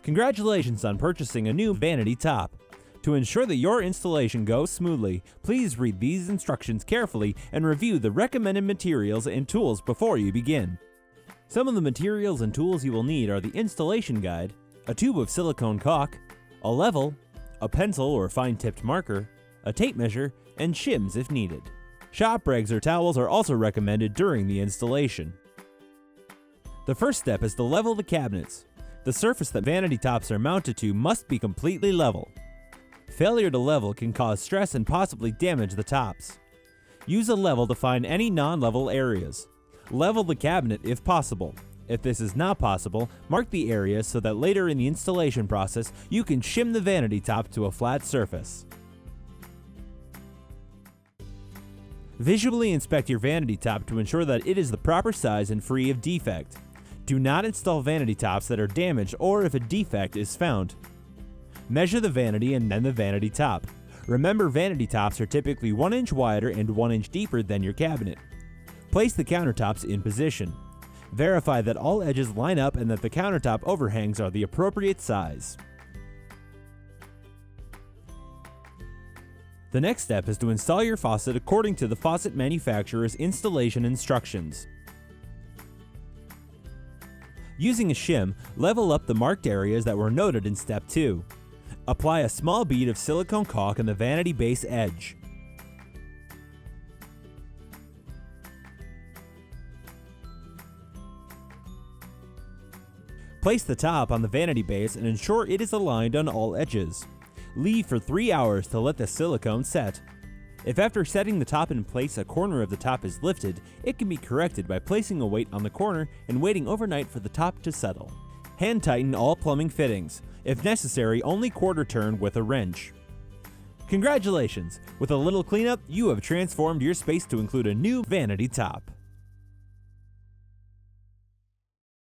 Congratulations on purchasing a new vanity top. To ensure that your installation goes smoothly, please read these instructions carefully and review the recommended materials and tools before you begin. Some of the materials and tools you will need are the installation guide, a tube of silicone caulk, a level, a pencil or fine-tipped marker, a tape measure, and shims if needed. Shop rags or towels are also recommended during the installation. The first step is to level the cabinets. The surface that vanity tops are mounted to must be completely level. Failure to level can cause stress and possibly damage the tops. Use a level to find any non-level areas. Level the cabinet if possible. If this is not possible, mark the area so that later in the installation process you can shim the vanity top to a flat surface. Visually inspect your vanity top to ensure that it is the proper size and free of defect. Do not install vanity tops that are damaged or if a defect is found. Measure the vanity and then the vanity top. Remember, vanity tops are typically 1 inch wider and 1 inch deeper than your cabinet. Place the countertops in position. Verify that all edges line up and that the countertop overhangs are the appropriate size. The next step is to install your faucet according to the faucet manufacturer's installation instructions. Using a shim, level up the marked areas that were noted in step 2. Apply a small bead of silicone caulk on the vanity base edge. Place the top on the vanity base and ensure it is aligned on all edges. Leave for 3 hours to let the silicone set. If after setting the top in place a corner of the top is lifted, it can be corrected by placing a weight on the corner and waiting overnight for the top to settle. Hand tighten all plumbing fittings. If necessary, only quarter turn with a wrench. Congratulations! With a little cleanup, you have transformed your space to include a new vanity top.